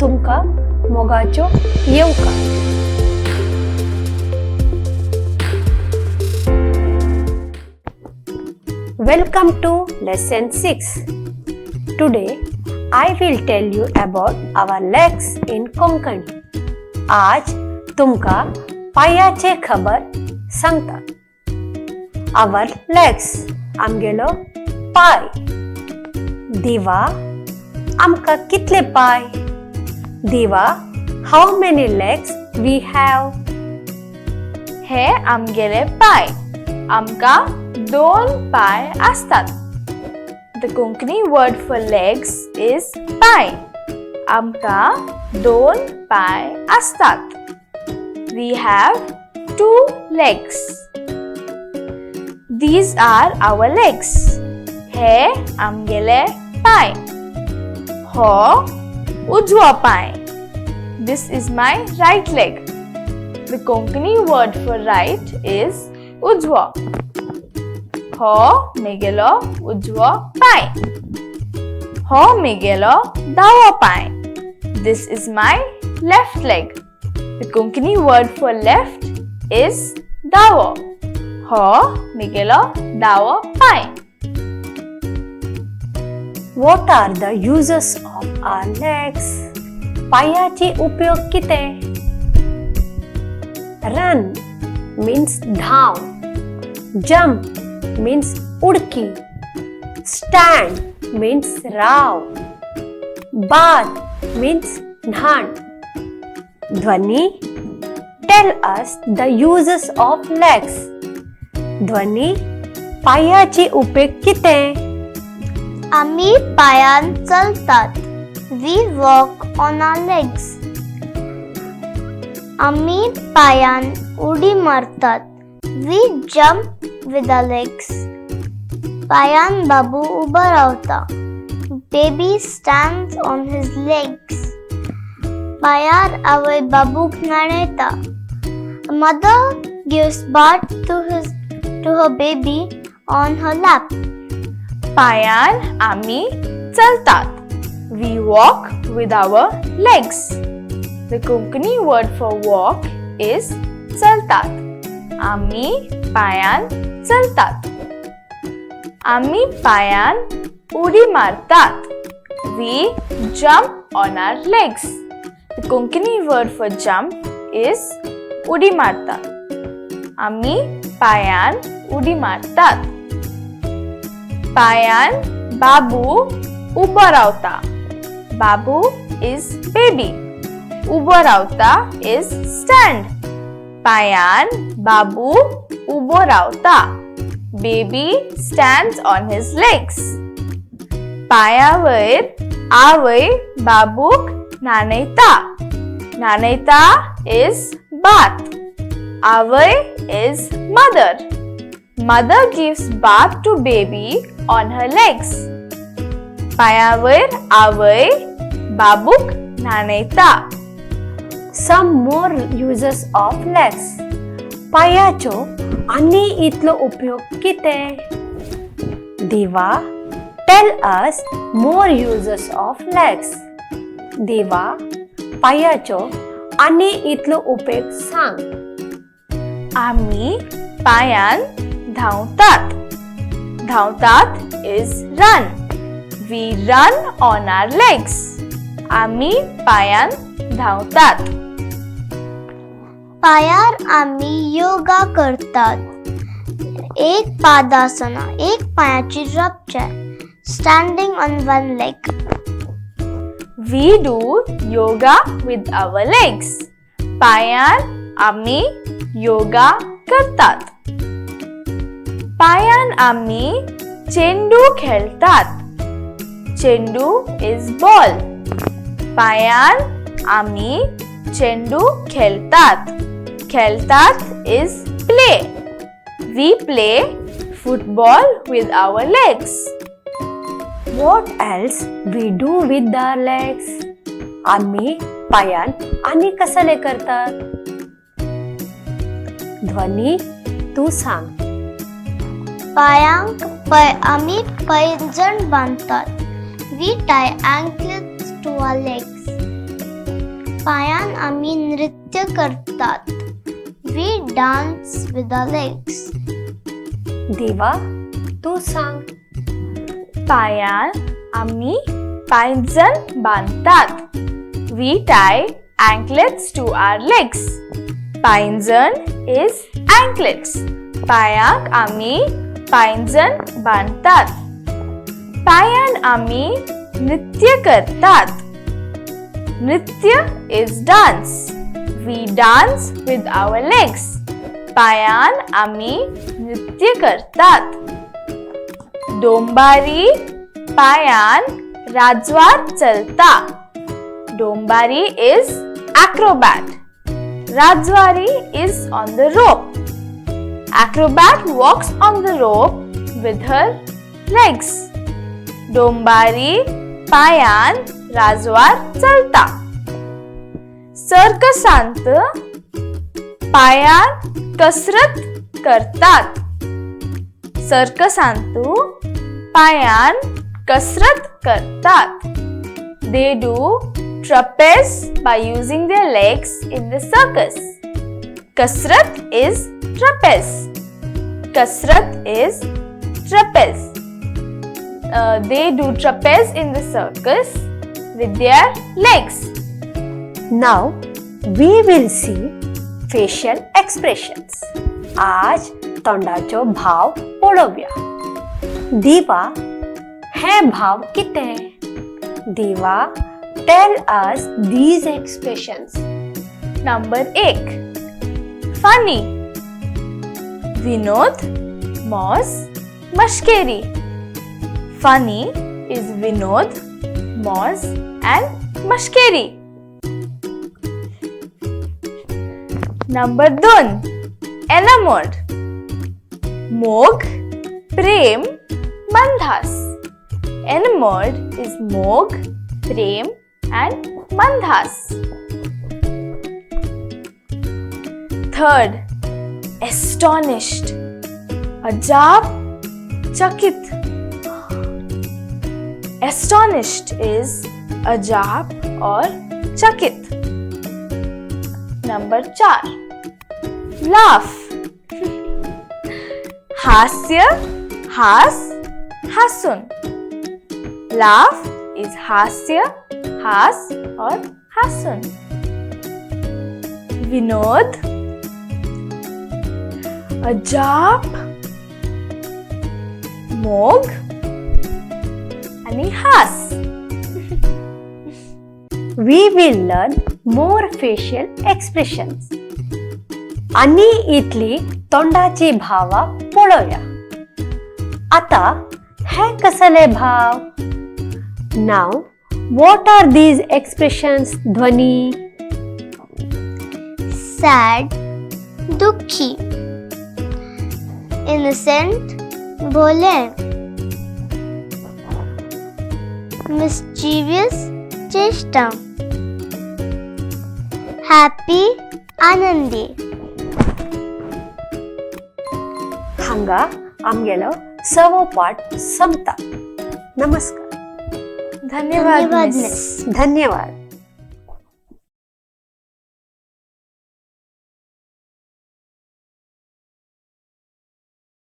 तुमका मोगाच्यो येवका. Welcome to lesson 6. Today I will tell you about our legs in Konkani. आज तुमका पायाचे खबर सांगता. Our legs आमगेलो पाय. दिवा आमका कितले पाय? दिवा how many legs we have? हे आमगेले पाय. आमका 2 पाय असतात. The Konkani word for legs is पाय. आमका 2 पाय असतात. We have 2 legs. These are our legs. हे आमगेले पाय. हो उजवा पाय. This is my right leg. The Konkani word for right is उजवा. हो मेगेलो उजवा पाय. हो मेगेलो दावा पाय. This is my left leg. The Konkani word for left is दावो. हो मेगेलो दावो पाय. What are the uses of our legs? पायाचे उपयोग किते? Run means धाव. Jump means उडकी. Stand means राव. Bath means न्हाण. ध्वनी tell us the uses of legs. ध्वनी पायाचे उपयोग किते? आम्ही पायान चलतात. We walk on our legs. आम्ही पायान उडी मारतात. We jump with our legs. पायान बाबू उभा रावता. Baby stands on his legs. पायार आवय बाबूक न्हाणयता. A mother gives birth to her baby on her lap. पायान आम्ही चलतात. We walk with our legs. The Konkani word for walk is चलतात. आम्ही पायान चलतात. आम्ही पायान उडी मारतात. We jump on our legs. The Konkani word for jump is उडी मारतात. आम्ही पायान उडी मारतात. पायान बाबू उभा रावता. बाबू is baby. उभा रावता is stand. पायान बाबू उभो रावता. Baby stands on his legs. पायावर आवय बाबूक न्हाणयता. न्हाणयता is bath. आवय is mother. Mother gives bath to baby on her legs. पायावर आवय बाबूक न्हाणयता. Some more uses of legs. पायाचो आनी इतलो उपयोग किते? दिवा tell us more uses of legs. दिवा पायाचो आनी इतलो उपयोग सांग. आम्ही पायान धावतात. धावतात is run. We run on our legs. आम्ही पायान धावतात. पायार आम्ही योगा करतात. एक पादासना, एक पायाची rupture. Standing on one leg. We do yoga with our legs. पायान आम्ही योगा करतात. पायान आम्ही चेंडू खेळतात. चेंडू is ball. पायान आम्ही चेंडू खेळतात. खेळतात is play. We play football with our legs. What else we do with our legs? आम्ही पायान आणि कसले करतात? ध्वनी तू सांग. पायांक आम्ही पैंजण बांधतात. We tie anklets to our legs. पायान आम्ही नृत्य करतात. We dance with our legs. दिवा, तू सांग. पायान आम्ही पायजण बांधतात. We tie anklets to our legs. पायजण is anklets. पायांक आम्ही पायजण बांधतात. पायान आम्ही नृत्य करतात. नृत्य is dance. We dance with our legs. पायान आम्ही नृत्य करतात. डोंबारी पायान राजवार चलता. डोंबारी is acrobat. Rajwari is on the rope. Acrobat walks on the rope with her legs. डोंबारी पायान राजवार चलता. सर्कसांत पायान कसरत करतात. सर्कसांतू पायान कसरत करतात. They do trapeze by using their legs in the circus. Kasrat is trapeze. Kasrat is trapeze. They do trapeze in the circus with their legs. Now we will see facial expressions. आज तोंडाचो भाव पळोवया. दिवा, हे भाव कितें? दिवा, tell us these expressions. Number 1. Funny. Vinod, Moz, Mashkeri. Funny is Vinod, Moz and Mashkeri. Number 2. Enamored. Mog, Prem, Mandhas. Enamored is Mog, Prem and Mandhas. 3rd. Astonished. Ajab, Chakit. Astonished is Ajab or Chakit. Number 4. Laugh. Hasya, Has, Hasun. Laugh is Hasya, Has or Hasun. Vinod, Ajab, Mog आणि Has. We will learn more facial expressions. आणि इथली तोंडाची भावा पळोवया. आता हे कसले भाव? Now, what are these expressions, Dhwani? Sad, dukhi. Innocent, bole. Mischievous, cheshta. Happy, anandi. हांगा आमगेलो 6वो पाठ संपता. नमस्कार. धन्यवाद धन्यवाद मिस. मिस. धन्यवाद.